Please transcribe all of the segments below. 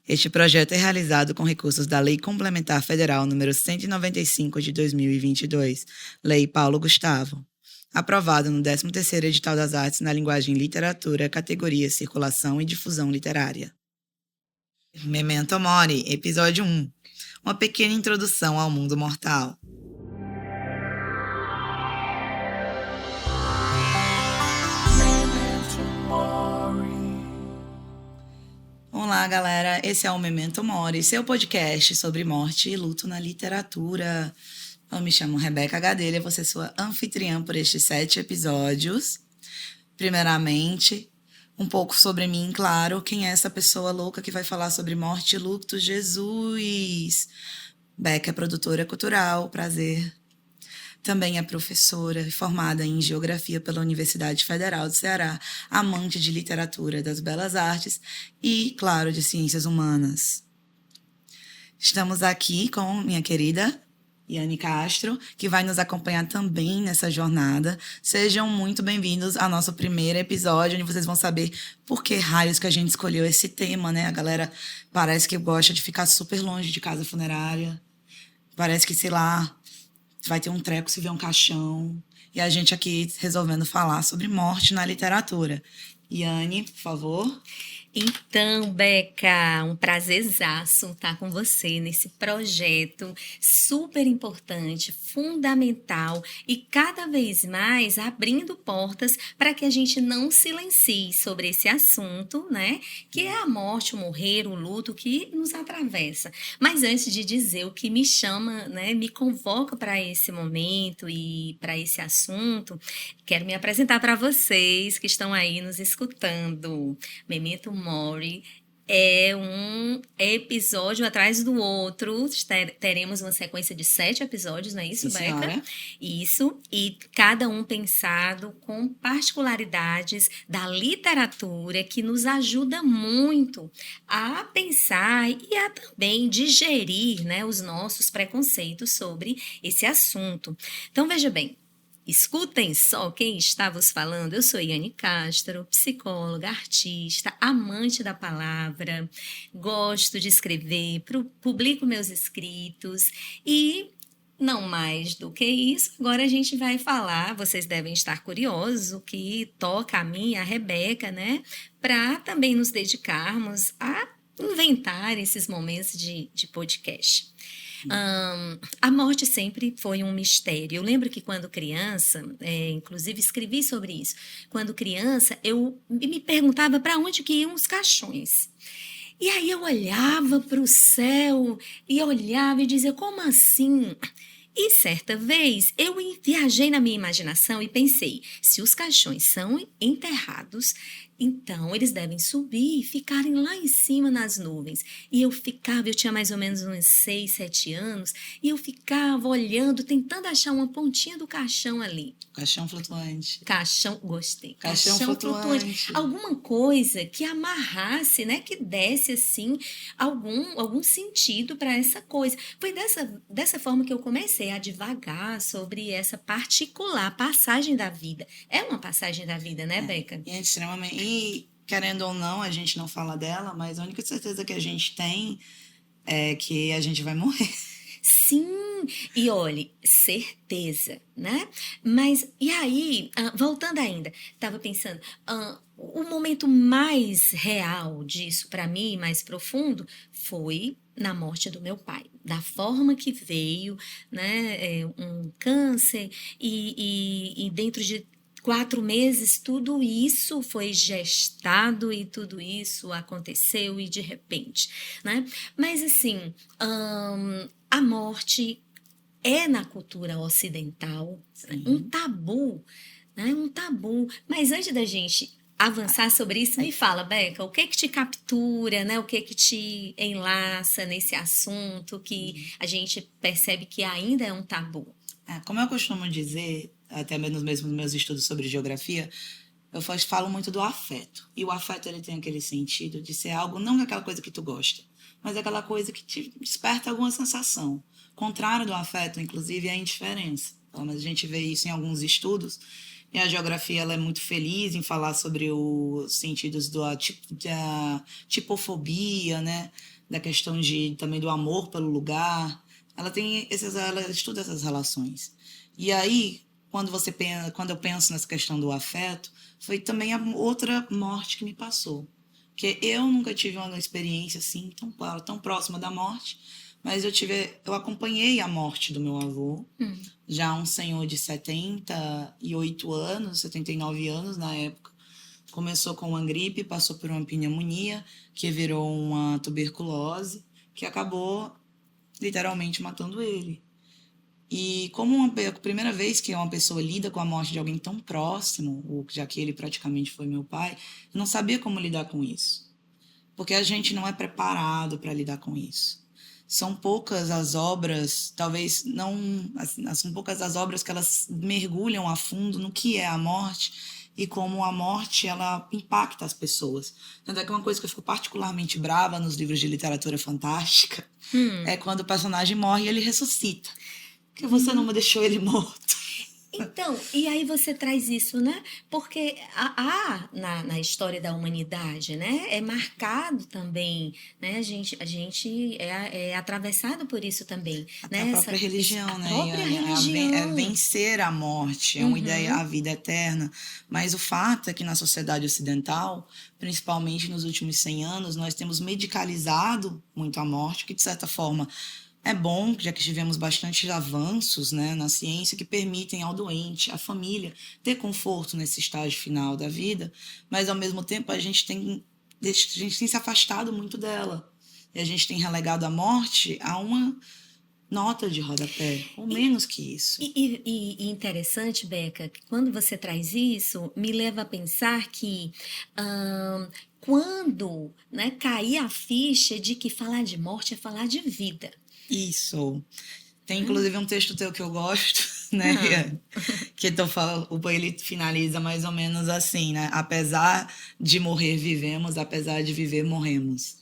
Este projeto é realizado com recursos da Lei Complementar Federal número 195 de 2022, Lei Paulo Gustavo, aprovado no 13º Edital das Artes na linguagem literatura, categoria Circulação e Difusão Literária. Memento Mori, episódio 1. Uma pequena introdução ao mundo mortal. Olá, galera. Esse é o Memento Mori, seu podcast sobre morte e luto na literatura. Eu me chamo Rebeca Gadelha, vou ser sua anfitriã por estes 7 episódios. Primeiramente, um pouco sobre mim, claro. Quem é essa pessoa louca que vai falar sobre morte e luto? Jesus! Beca é produtora cultural, prazer. Também é professora, formada em Geografia pela Universidade Federal do Ceará, amante de literatura, das belas artes e, claro, de ciências humanas. Estamos aqui com minha querida Yane Castro, que vai nos acompanhar também nessa jornada. Sejam muito bem-vindos ao nosso primeiro episódio, onde vocês vão saber por que raios que a gente escolheu esse tema, né? A galera parece que gosta de ficar super longe de casa funerária. Parece que, sei lá, vai ter um treco se vê um caixão. E a gente aqui resolvendo falar sobre morte na literatura. Yane, por favor. Então, Beca, um prazerzaço estar com você nesse projeto super importante, fundamental e cada vez mais abrindo portas para que a gente não silencie sobre esse assunto, né? Que é a morte, o morrer, o luto que nos atravessa. Mas antes de dizer o que me chama, né, me convoca para esse momento e para esse assunto, quero me apresentar para vocês que estão aí nos escutando. Memento Mori é um episódio atrás do outro. Teremos uma sequência de 7 episódios, não é isso, Sim, Beca? senhora. Isso, e cada um pensado com particularidades da literatura que nos ajuda muito a pensar e a também digerir, né, os nossos preconceitos sobre esse assunto. Então, veja bem. Escutem só quem está vos falando. Eu sou Yane Castro, psicóloga, artista, amante da palavra, gosto de escrever, publico meus escritos e não mais do que isso. Agora a gente vai falar, vocês devem estar curiosos, o que toca a mim e a Rebeca, né? Para também nos dedicarmos a inventar esses momentos de podcast. A morte sempre foi um mistério. Eu lembro que quando criança, inclusive escrevi sobre isso, quando criança eu me perguntava para onde que iam os caixões. E aí eu olhava para o céu e olhava e dizia, como assim? E certa vez eu viajei na minha imaginação e pensei, se os caixões são enterrados, então eles devem subir e ficarem lá em cima nas nuvens. E eu tinha mais ou menos uns 6, 7 anos, e eu ficava olhando, tentando achar uma pontinha do caixão ali. Caixão flutuante. Caixão, gostei. Caixão flutuante. Alguma coisa que amarrasse, né, que desse assim algum sentido para essa coisa. Foi dessa forma que eu comecei a divagar sobre essa particular passagem da vida. É uma passagem da vida, né, Beca? E é extremamente. E, querendo ou não, a gente não fala dela, mas a única certeza que a gente tem é que a gente vai morrer. Sim, e olhe, certeza, né? Mas, e aí, voltando ainda, estava pensando, o momento mais real disso, para mim, mais profundo, foi na morte do meu pai. Da forma que veio, né? Um câncer e dentro de 4 meses, tudo isso foi gestado e tudo isso aconteceu e de repente, né? Mas assim, a morte é na cultura ocidental um tabu, né? Um tabu. Mas antes da gente avançar sobre isso, me fala, Beca, o que te captura, né? O que te enlaça nesse assunto que a gente percebe que ainda é um tabu? Como eu costumo dizer, até mesmo nos meus estudos sobre geografia, eu falo muito do afeto. E o afeto, ele tem aquele sentido de ser algo, não aquela coisa que tu gosta, mas aquela coisa que te desperta alguma sensação. O contrário do afeto, inclusive, é a indiferença. Pelo menos a gente vê isso em alguns estudos, E a geografia ela é muito feliz em falar sobre os sentidos da tipofobia, né? Da questão também do amor pelo lugar. Ela estuda essas relações. E aí, quando eu penso nessa questão do afeto, foi também a outra morte que me passou. Porque eu nunca tive uma experiência assim tão próxima da morte, mas eu acompanhei a morte do meu avô, já um senhor de 78 anos, 79 anos na época. Começou com uma gripe, passou por uma pneumonia, que virou uma tuberculose, que acabou literalmente matando ele. E como a primeira vez que uma pessoa lida com a morte de alguém tão próximo, já que ele praticamente foi meu pai, eu não sabia como lidar com isso. Porque a gente não é preparado para lidar com isso. São poucas as obras, talvez não, são poucas as obras que elas mergulham a fundo no que é a morte e como a morte ela impacta as pessoas. Tanto é que uma coisa que eu fico particularmente brava nos livros de literatura fantástica é quando o personagem morre e ele ressuscita. Porque você não me deixou ele morto. Então, e aí você traz isso, né? Porque na história da humanidade, né? É marcado também, né? A gente é atravessado por isso também, Até né? a própria religião, a né? própria É religião. vencer a morte, é uma ideia, a vida eterna. Mas o fato é que na sociedade ocidental, principalmente nos últimos 100 anos, nós temos medicalizado muito a morte, que de certa forma é bom, já que tivemos bastante avanços, né, na ciência que permitem ao doente, à família, ter conforto nesse estágio final da vida, mas ao mesmo tempo a gente tem se afastado muito dela. E a gente tem relegado a morte a uma nota de rodapé, ou menos que isso. E interessante, Beca, que quando você traz isso, me leva a pensar que quando, né, cair a ficha de que falar de morte é falar de vida. Isso. Tem inclusive um texto teu que eu gosto, né? Que ele finaliza mais ou menos assim, né? Apesar de morrer, vivemos, apesar de viver, morremos.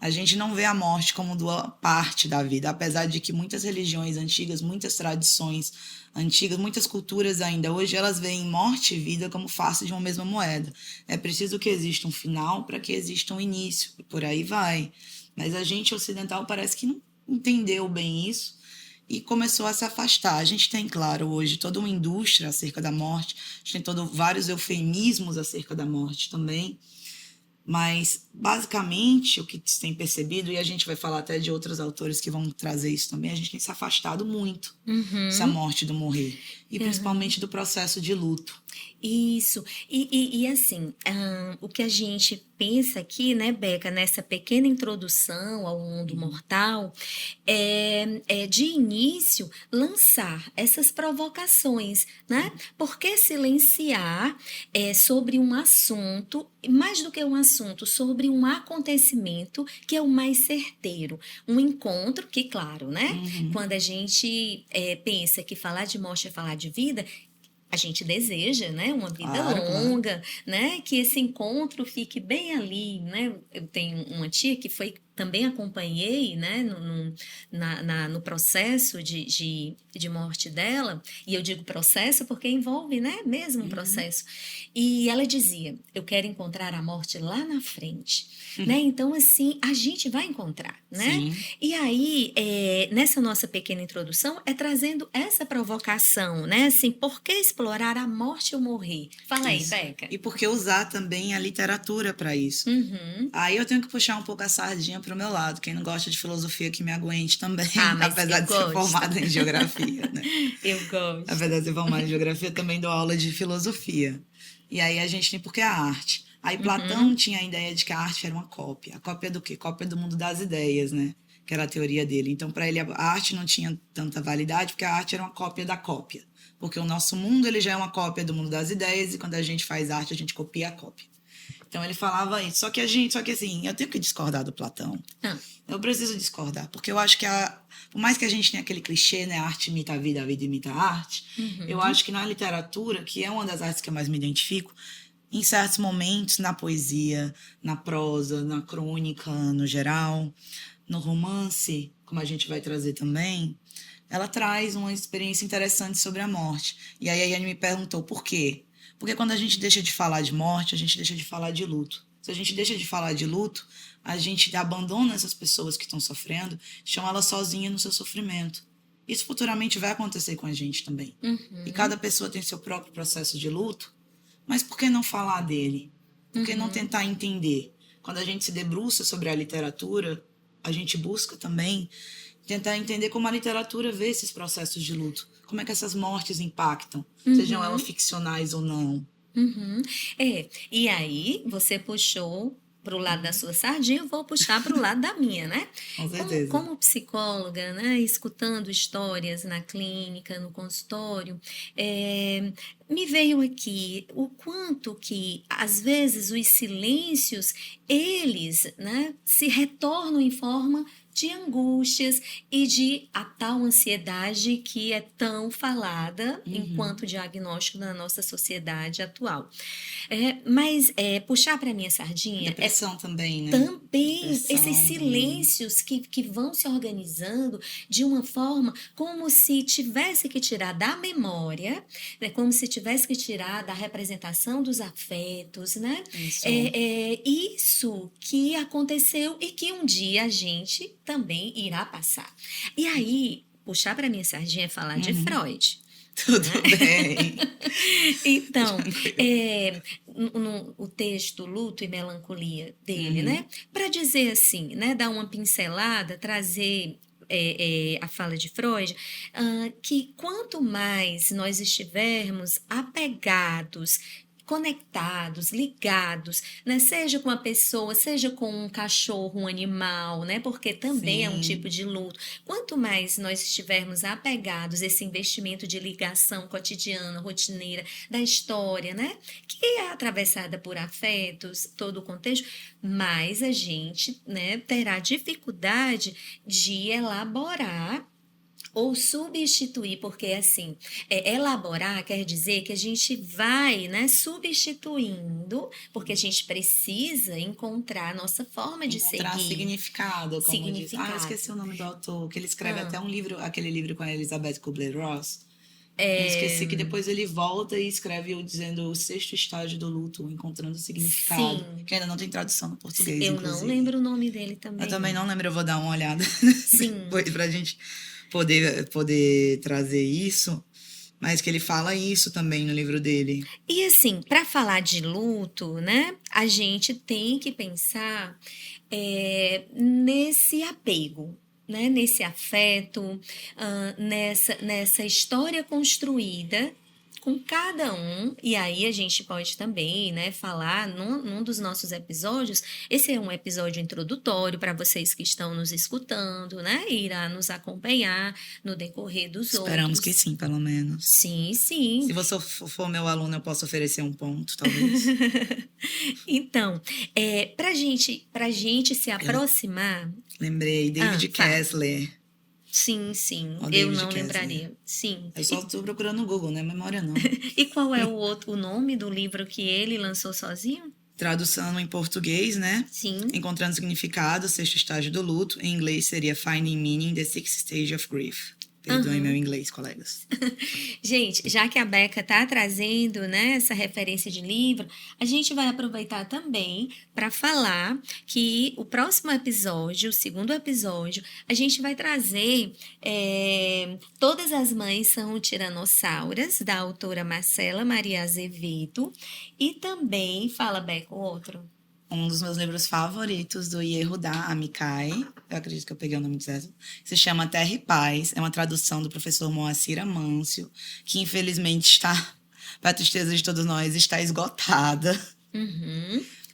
A gente não vê a morte como parte da vida, apesar de que muitas religiões antigas, muitas tradições antigas, muitas culturas ainda hoje, elas veem morte e vida como face de uma mesma moeda. É preciso que exista um final para que exista um início, e por aí vai. Mas a gente ocidental parece que não entendeu bem isso e começou a se afastar. A gente tem, claro, hoje toda uma indústria acerca da morte, a gente tem vários eufemismos acerca da morte também, mas basicamente o que se tem percebido, e a gente vai falar até de outros autores que vão trazer isso também, a gente tem se afastado muito dessa morte do morrer, e principalmente do processo de luto. Isso. E assim, o que a gente pensa aqui, né, Beca, nessa pequena introdução ao mundo mortal, é de início lançar essas provocações, né? Por que silenciar sobre um assunto, mais do que um assunto, sobre um acontecimento que é o mais certeiro? Um encontro que, claro, né? Quando a gente pensa que falar de morte é falar de vida, a gente deseja, né, uma vida longa, né, que esse encontro fique bem ali, né? Eu tenho uma tia que também acompanhei, né, no processo de morte dela, e eu digo processo porque envolve, né, mesmo um processo. E ela dizia, eu quero encontrar a morte lá na frente, né? Então, assim, a gente vai encontrar, né? Sim. E aí, nessa nossa pequena introdução, trazendo essa provocação, né? Assim, por que explorar a morte ou morrer? Fala aí, Beca. E por que usar também a literatura para isso? Aí eu tenho que puxar um pouco a sardinha para o meu lado. Quem não gosta de filosofia que me aguente também, apesar de ser formada em geografia, né? Eu gosto. Apesar de ser formada em geografia, também dou aula de filosofia. E aí a gente tem porque a arte. Aí Platão tinha a ideia de que a arte era uma cópia. A cópia do quê? Cópia do mundo das ideias, né? Que era a teoria dele. Então, para ele, a arte não tinha tanta validade, porque a arte era uma cópia da cópia. Porque o nosso mundo ele já é uma cópia do mundo das ideias, e quando a gente faz arte, a gente copia a cópia. Então, ele falava isso. Só que assim, eu tenho que discordar do Platão. Eu preciso discordar, porque eu acho que por mais que a gente tenha aquele clichê, né? A arte imita a vida imita a arte, eu acho que na literatura, que é uma das artes que eu mais me identifico, em certos momentos, na poesia, na prosa, na crônica, no geral, no romance, como a gente vai trazer também, ela traz uma experiência interessante sobre a morte. E aí a Yane me perguntou por quê? Porque quando a gente deixa de falar de morte, a gente deixa de falar de luto. Se a gente deixa de falar de luto, a gente abandona essas pessoas que estão sofrendo, deixam elas sozinhas no seu sofrimento. Isso futuramente vai acontecer com a gente também. E cada pessoa tem seu próprio processo de luto, mas por que não falar dele? Por que não tentar entender? Quando a gente se debruça sobre a literatura, a gente busca também tentar entender como a literatura vê esses processos de luto. Como é que essas mortes impactam, sejam elas ficcionais ou não. E aí você puxou para o lado da sua sardinha, eu vou puxar para o lado da minha, né? Com certeza. Como psicóloga, né, escutando histórias na clínica, no consultório, me veio aqui o quanto que, às vezes, os silêncios, eles, né, se retornam em forma de angústias e de a tal ansiedade que é tão falada enquanto diagnóstico na nossa sociedade atual. Mas puxar para minha sardinha Depressão também, né? também Depressão, esses silêncios que vão se organizando de uma forma como se tivesse que tirar da memória, né, como se tivesse que tirar da representação dos afetos, né? Isso que aconteceu e que um dia a gente também irá passar. E aí, puxar para minha sardinha é falar de Freud. Tudo bem. Então, o texto Luto e Melancolia dele, né? Para dizer assim, né? Dar uma pincelada, trazer a fala de Freud, que quanto mais nós estivermos apegados, conectados, ligados, né? Seja com a pessoa, seja com um cachorro, um animal, né? Porque também é um tipo de luto. Quanto mais nós estivermos apegados, esse investimento de ligação cotidiana, rotineira, da história, né? Que é atravessada por afetos, todo o contexto, mais a gente, né, terá dificuldade de elaborar ou substituir, porque assim, elaborar quer dizer que a gente vai, né, substituindo, porque a gente precisa encontrar a nossa forma de encontrar seguir. Significado, como diz. Eu esqueci o nome do autor, que ele escreve até um livro, aquele livro com a Elizabeth Kubler-Ross. Eu esqueci que depois ele volta e escreve dizendo o 6º estágio do luto, encontrando significado. Sim. Que ainda não tem tradução no português, Eu inclusive. não lembro o nome dele também. Eu também não lembro, eu vou dar uma olhada Sim. depois pra gente poder trazer isso, mas que ele fala isso também no livro dele. E assim, para falar de luto, né, a gente tem que pensar nesse apego, né, nesse afeto, nessa história construída com cada um, e aí a gente pode também, né, falar num dos nossos episódios. Esse é um episódio introdutório para vocês que estão nos escutando, né, e irá nos acompanhar no decorrer dos Esperamos outros. que sim, pelo menos. Sim, sim. Se você for meu aluno, eu posso oferecer um ponto, talvez. Então, pra gente se aproximar... Lembrei, David Kessler. Sim, eu não lembraria. Sim. Eu só estou procurando no Google, não é memória não. E qual é o nome do livro que ele lançou sozinho? Tradução em português, né? Sim. Encontrando Significado, 6º estágio do luto. Em inglês seria Finding Meaning, The 6th Stage of Grief. Perdoem meu inglês, colegas. Gente, já que a Beca está trazendo, né, essa referência de livro, a gente vai aproveitar também para falar que o próximo episódio, o 2º episódio, a gente vai trazer Todas as Mães São Tiranossauras, da autora Marcela Maria Azevedo, e também, fala, Beca, o outro. Um dos meus livros favoritos do Yehuda Amichai, eu acredito que eu peguei o nome certo, se chama Terra e Paz. É uma tradução do professor Moacir Amâncio, que infelizmente está, para a tristeza de todos nós, está esgotada.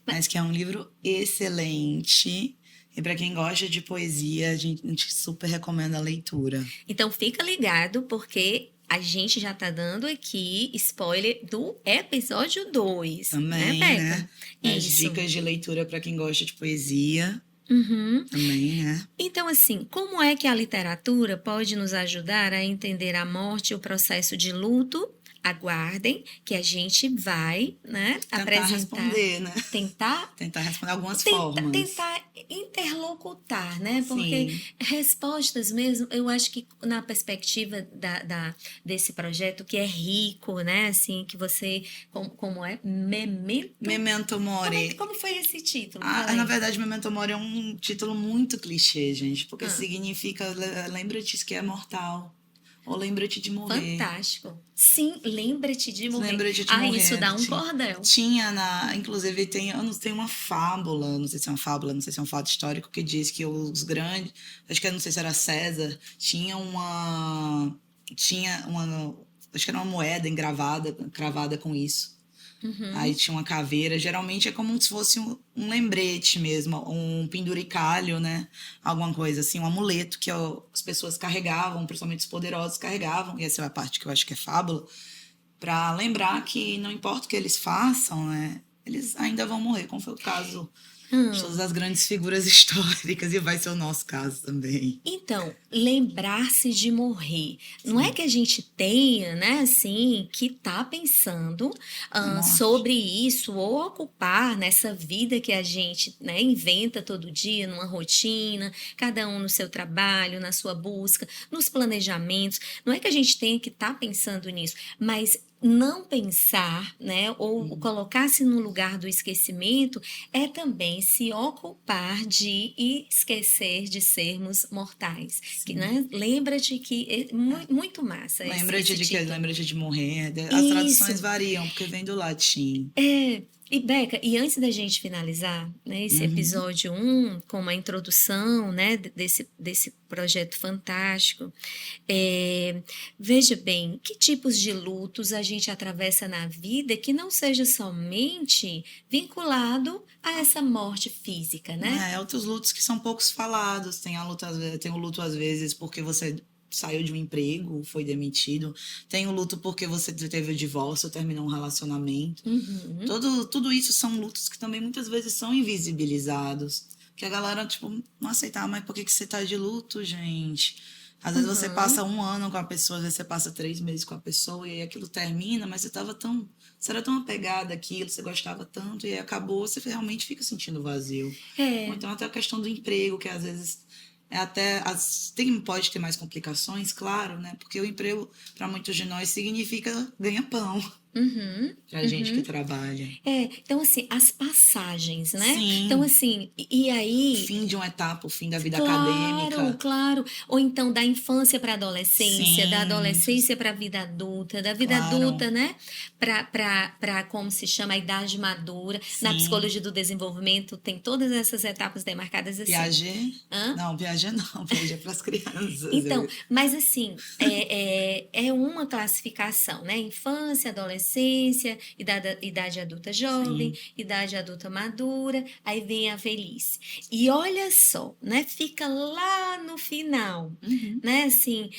Mas que é um livro excelente. E para quem gosta de poesia, a gente super recomenda a leitura. Então fica ligado, porque a gente já tá dando aqui spoiler do episódio 2. Também, né? As dicas de leitura para quem gosta de poesia. Também, né? Então, assim, como é que a literatura pode nos ajudar a entender a morte e o processo de luto aguardem que a gente vai, né, Tentar apresentar, responder, né? tentar responder algumas formas. tentar interlocutar, né? Porque Sim. respostas mesmo, eu acho que na perspectiva desse projeto que é rico, né? Assim, que você, como é? Memento Mori. Como foi esse título? Na verdade, Memento Mori é um título muito clichê, gente, porque Ah. significa lembra-te que é mortal, ou lembra-te de morrer. Fantástico. Sim, lembre-te de morrer. Lembra-te de morrer. Isso dá um cordel. Inclusive, tem uma fábula, não sei se é uma fábula, não sei se é um fato histórico, que diz que os grandes, acho que não sei se era César, tinha uma, acho que era uma moeda cravada com isso. Aí tinha uma caveira, geralmente é como se fosse um lembrete mesmo, um penduricalho, né? Alguma coisa assim, um amuleto que as pessoas carregavam, principalmente os poderosos carregavam, e essa é a parte que eu acho que é fábula, para lembrar que não importa o que eles façam, né? Eles ainda vão morrer, como foi o caso de todas as grandes figuras históricas, e vai ser o nosso caso também. Então, lembrar-se de morrer. Não é que a gente tenha, né, assim, que tá pensando sobre isso ou ocupar nessa vida que a gente, né, inventa todo dia, numa rotina, cada um no seu trabalho, na sua busca, nos planejamentos. Não é que a gente tenha que estar pensando nisso, mas não pensar, né, ou colocar-se no lugar do esquecimento é também se ocupar de esquecer de sermos mortais. Que, né, lembra-te que muito massa. Lembra-te de morrer. As traduções variam, porque vem do latim. E Beca, e antes da gente finalizar, né, esse episódio 1, com uma introdução, né, desse projeto fantástico, veja bem, que tipos de lutos a gente atravessa na vida que não seja somente vinculado a essa morte física, né? Outros lutos que são poucos falados. Tem o luto, às vezes, porque você saiu de um emprego, foi demitido. Tem o luto porque você teve o divórcio, terminou um relacionamento. Tudo isso são lutos que também muitas vezes são invisibilizados. Que a galera, tipo, não aceita, mas por que você tá de luto, gente? Às vezes você passa 1 ano com a pessoa, às vezes você passa 3 meses com a pessoa, e aí aquilo termina, mas você era tão apegada àquilo, você gostava tanto, e aí acabou, você realmente fica sentindo vazio. Ou então até a questão do emprego, que às vezes pode ter mais complicações, claro, né? Porque o emprego, para muitos de nós, significa ganha-pão. Pra gente que trabalha. Então, assim, as passagens, né? Sim. Então, assim, e aí... O fim de uma etapa, o fim da vida acadêmica. Claro. Ou então da infância para a adolescência, Sim. da adolescência para a vida adulta, da vida adulta, né? Para como se chama, a idade madura. Sim. Na psicologia do desenvolvimento tem todas essas etapas demarcadas assim. Piaget? Não, Piaget não. Piaget é para as crianças. Então, mas assim, é uma classificação, né? Infância, adolescência, idade adulta jovem, idade adulta madura, aí vem a velhice. E olha só, né? Fica lá no final, né? Assim,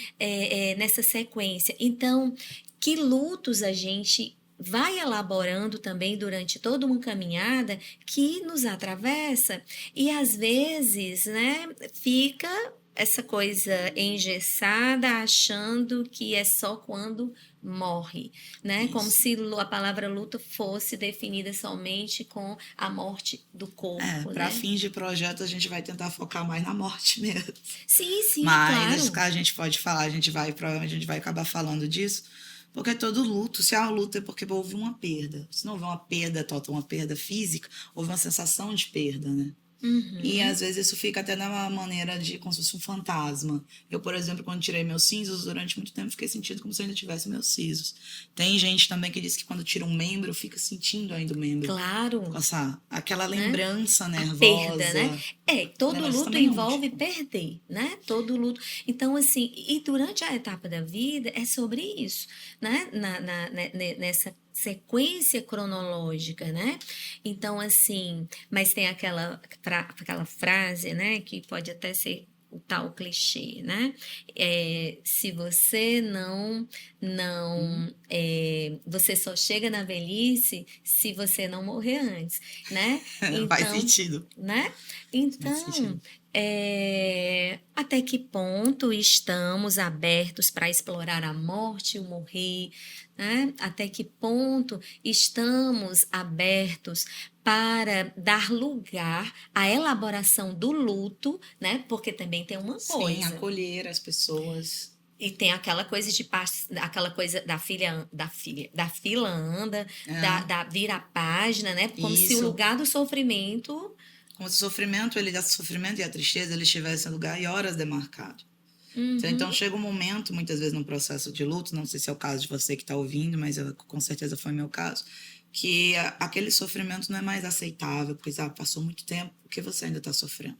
nessa sequência. Então, que lutos a gente vai elaborando também durante toda uma caminhada que nos atravessa e às vezes, né, fica essa coisa engessada, achando que é só quando morre, né? Isso. Como se a palavra luto fosse definida somente com a morte do corpo, para né? fins de projeto, a gente vai tentar focar mais na morte mesmo. Sim, mas claro. A gente pode falar, provavelmente a gente vai acabar falando disso, porque todo luto, se há luto é porque houve uma perda. Se não houver uma perda total, uma perda física, houve uma sensação de perda, né? E às vezes isso fica até na maneira de como se fosse um fantasma. Eu, por exemplo, quando tirei meus sisos, durante muito tempo fiquei sentindo como se eu ainda tivesse meus sisos. Tem gente também que diz que quando tira um membro, fica sentindo ainda o membro. Claro. Aquela lembrança nervosa. Perda, né? Todo luto envolve perder, né? Todo luto. Então, assim, e durante a etapa da vida é sobre isso, né? Nessa sequência cronológica, né? Então, assim, mas tem aquela frase, né, que pode até ser o tal clichê, né? Se você você só chega na velhice se você não morrer antes, né? Então, faz sentido. Né? Então, Até que ponto estamos abertos para explorar a morte, o morrer, né? Até que ponto estamos abertos para dar lugar à elaboração do luto, né? Porque também tem uma Sim, coisa. acolher as pessoas. E tem aquela coisa aquela coisa da fila anda, da vira a página, né? Como se o Isso. lugar do sofrimento. Como se o sofrimento e a tristeza ele estivessem em lugar e horas demarcado. Então chega um momento, muitas vezes no processo de luto, não sei se é o caso de você que está ouvindo, mas com certeza foi meu caso, que aquele sofrimento não é mais aceitável, porque passou muito tempo, porque você ainda está sofrendo.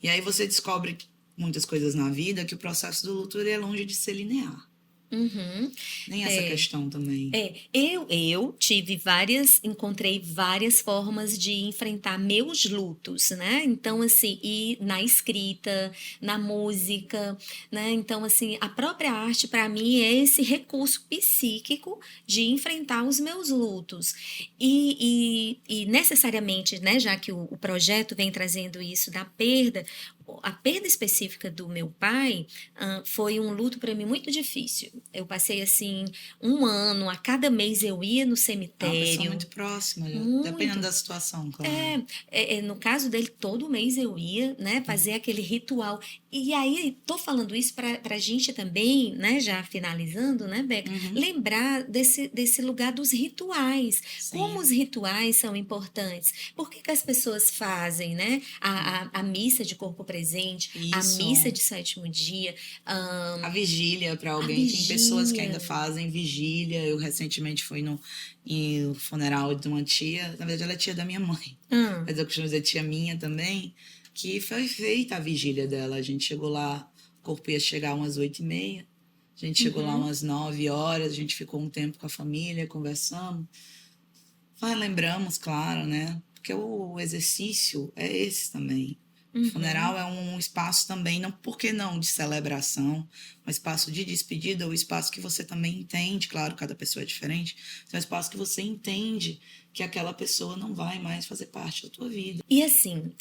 E aí você descobre muitas coisas na vida que o processo do luto ele é longe de ser linear. Nem essa questão também. Eu encontrei várias formas de enfrentar meus lutos, né? Então, assim, e na escrita, na música, né? Então, assim, a própria arte, para mim, é esse recurso psíquico de enfrentar os meus lutos. E necessariamente, né, já que o projeto vem trazendo isso da perda, a perda específica do meu pai foi um luto para mim muito difícil. Eu passei assim 1 ano, a cada mês eu ia no cemitério. É uma pessoa muito próxima, dependendo da situação, claro. No caso dele, todo mês eu ia, né, fazer aquele ritual. E aí, tô falando isso para a gente também, né, já finalizando, né, Beca, lembrar desse lugar dos rituais. Sim. Como os rituais são importantes. Por que as pessoas fazem, né, a missa de corpo presente, a missa de 7º dia, a vigília para alguém. Tem pessoas que ainda fazem vigília. Eu recentemente fui no funeral de uma tia, na verdade ela é tia da minha mãe, mas eu costumo dizer tia minha também, que foi feita a vigília dela. A gente chegou lá, o corpo ia chegar umas 8h30, a gente chegou lá umas 9 horas, a gente ficou um tempo com a família, conversamos, lembramos, claro, né, porque o exercício é esse também. O funeral é um espaço também, não, por que não, de celebração, um espaço de despedida, um espaço que você também entende, claro, cada pessoa é diferente, é um espaço que você entende que aquela pessoa não vai mais fazer parte da tua vida. E assim,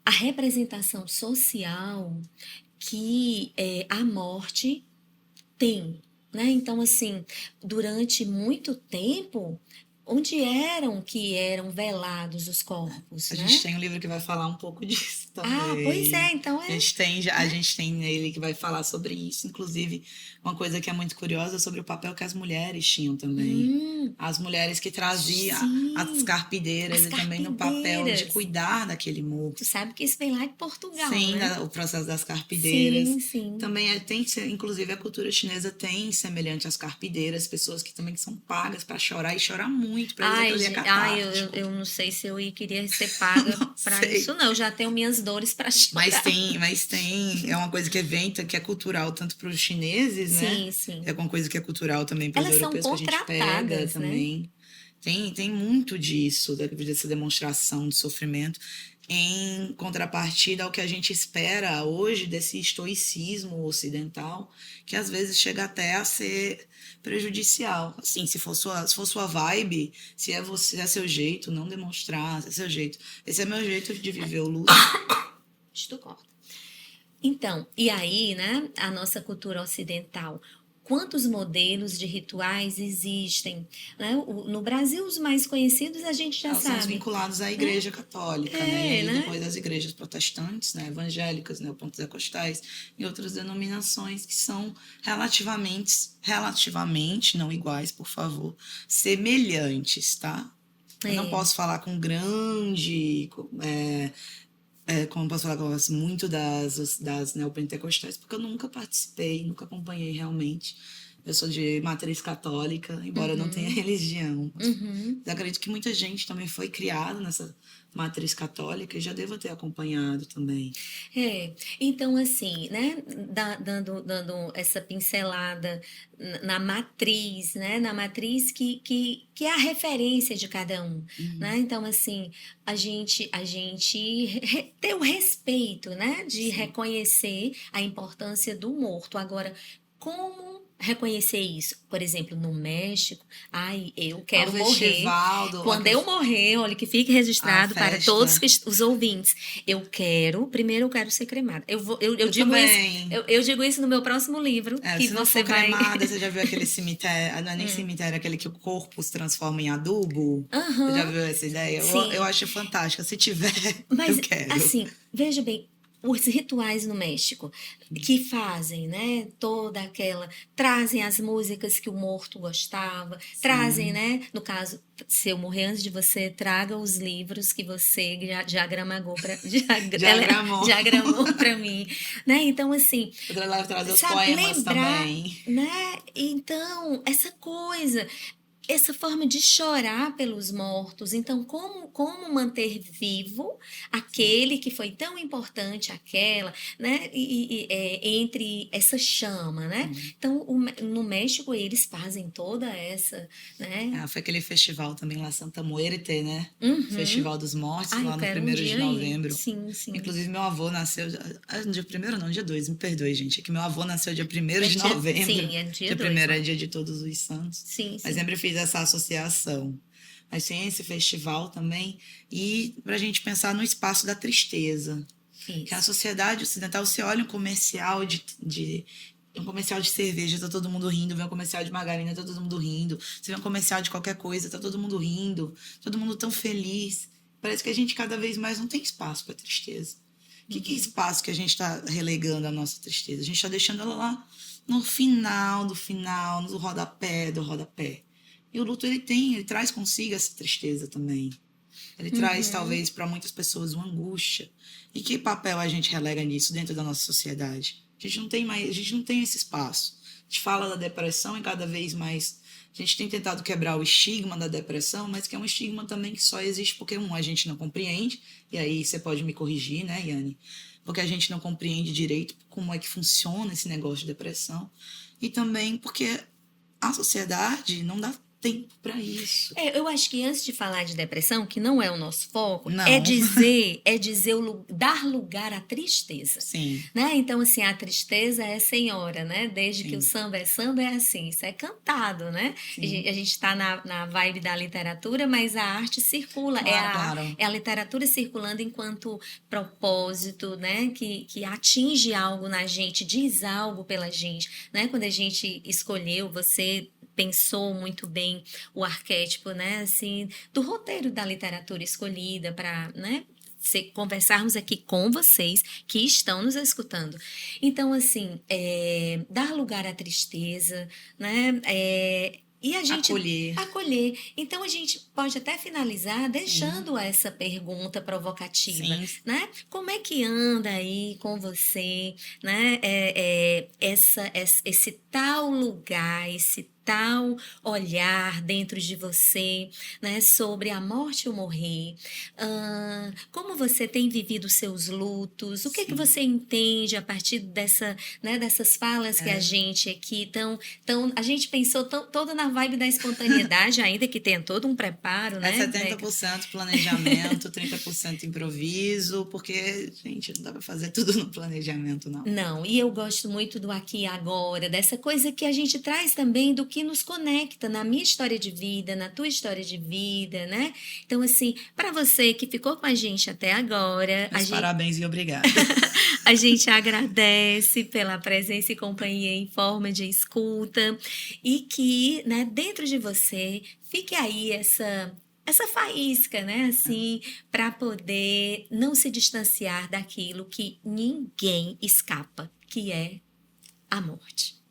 a representação social que a morte tem, né? Então, assim, durante muito tempo, onde eram velados os corpos, A né? gente tem um livro que vai falar um pouco disso também. Pois é, então A gente tem ele que vai falar sobre isso. Inclusive, uma coisa que é muito curiosa sobre o papel que as mulheres tinham também. As mulheres que traziam as carpideiras, e também no papel de cuidar daquele morto. Tu sabe que isso vem lá de Portugal, sim, né? O processo das carpideiras. Sim. Também inclusive a cultura chinesa tem semelhante às carpideiras, pessoas que também são pagas para chorar e chorar muito, para eles aquilo é catártico. Eu não sei se eu queria ser paga para isso, não. Eu já tenho minhas dores para chorar. Mas tem. É uma coisa que é cultural, tanto para os chineses, né? Sim. É uma coisa que é cultural também para os europeus, que a gente pega, né? Também. Tem muito disso, dessa demonstração de sofrimento, em contrapartida ao que a gente espera hoje desse estoicismo ocidental, que às vezes chega até a ser prejudicial. Assim, se for sua vibe, se é seu jeito, não demonstrar, se é seu jeito. Esse é meu jeito de viver o luto. Tu corta. Então, e aí, né, a nossa cultura ocidental, quantos modelos de rituais existem, né? No Brasil, os mais conhecidos a gente já sabe. São vinculados à Igreja Católica, né? E depois às igrejas protestantes, né? Evangélicas, né? Pentecostais e outras denominações que são relativamente, não iguais, por favor, semelhantes, tá? Eu não posso falar com grande... como posso falar que eu gosto muito das neopentecostais, porque eu nunca participei, nunca acompanhei realmente. Eu sou de matriz católica, embora eu não tenha religião. Eu acredito que muita gente também foi criada nessa matriz católica e já devo ter acompanhado também. Então assim, né, dando essa pincelada na matriz, né, na matriz que é a referência de cada um, né? Então assim, a gente ter o respeito, né, de reconhecer a importância do morto. Agora, como reconhecer isso. Por exemplo, no México, ai, eu quero morrer. Festival Quando eu morrer, olha, que fique registrado para festa. todos os ouvintes. Primeiro eu quero ser cremada. Eu digo também. isso, eu digo isso no meu próximo livro, que se não você for vai... cremada, você já viu aquele cemitério, não é nem cemitério, aquele que o corpo se transforma em adubo? Você já viu essa ideia? Eu acho fantástica. Se tiver, Mas, eu quero. assim, veja bem, os rituais no México que fazem, né, trazem as músicas que o morto gostava, trazem, né, no caso, se eu morrer antes de você, traga os livros que você diagramou para mim, né? Então, assim, Ela trazer os poemas lembrar, também. né? Então, essa forma de chorar pelos mortos. Então, como manter vivo aquele que foi tão importante, né? Entre essa chama, né? Então, no México, eles fazem toda essa, né? Foi aquele festival também lá, Santa Muerte, né? Festival dos Mortos, lá no 1º de novembro. Sim, sim. Inclusive, meu avô nasceu... Dia 1º não, dia 2, me perdoe, gente. É que meu avô nasceu dia 1º de novembro. Sim, é dia 2. Dia 1º é dia de Todos os Santos. Sim, Mas sempre fiz essa associação. Mas tem esse festival também. E pra gente pensar no espaço da tristeza. Isso. Que a sociedade ocidental, você olha um comercial um comercial de cerveja, tá todo mundo rindo. Vê um comercial de margarina, tá todo mundo rindo. Você vê um comercial de qualquer coisa, tá todo mundo rindo. Todo mundo tão feliz. Parece que a gente cada vez mais não tem espaço para tristeza. Que é espaço que a gente está relegando a nossa tristeza? A gente está deixando ela lá no final, no rodapé do rodapé. E o luto, ele traz consigo essa tristeza também. Ele traz, talvez, para muitas pessoas uma angústia. E que papel a gente relega nisso dentro da nossa sociedade? A gente não tem esse espaço. A gente fala da depressão e cada vez mais a gente tem tentado quebrar o estigma da depressão, mas que é um estigma também que só existe porque, a gente não compreende, e aí você pode me corrigir, né, Yane? Porque a gente não compreende direito como é que funciona esse negócio de depressão, e também porque a sociedade não dá tempo para isso. Eu acho que antes de falar de depressão, que não é o nosso foco, Não. dar lugar à tristeza. Sim. Né? Então, assim, a tristeza é senhora, né? Desde que o samba é assim, isso é cantado, né? A gente está na vibe da literatura, mas a arte circula. Claro. É a literatura circulando enquanto propósito, né? Que atinge algo na gente, diz algo pela gente, né? Quando a gente escolheu, você pensou muito bem o arquétipo, né, assim, do roteiro da literatura escolhida para, né, conversarmos aqui com vocês que estão nos escutando. Então, assim, dar lugar à tristeza, né, e a gente acolher. Então, a gente pode até finalizar deixando essa pergunta provocativa, né? Como é que anda aí com você, né? Esse tal lugar, esse tal olhar dentro de você, né, sobre a morte ou morrer, como você tem vivido os seus lutos, o que é que você entende a partir dessas falas que a gente aqui a gente pensou toda na vibe da espontaneidade, ainda que tenha todo um preparo, né? 70% planejamento, 30% improviso, porque, gente, não dá para fazer tudo no planejamento, não. Não, e eu gosto muito do aqui e agora, dessa coisa que a gente traz também do que nos conecta na minha história de vida, na tua história de vida, né? Então, assim, para você que ficou com a gente até agora... Parabéns e obrigada. A gente agradece pela presença e companhia em forma de escuta e que, né, dentro de você fique aí essa faísca, né, assim, para poder não se distanciar daquilo que ninguém escapa, que é a morte.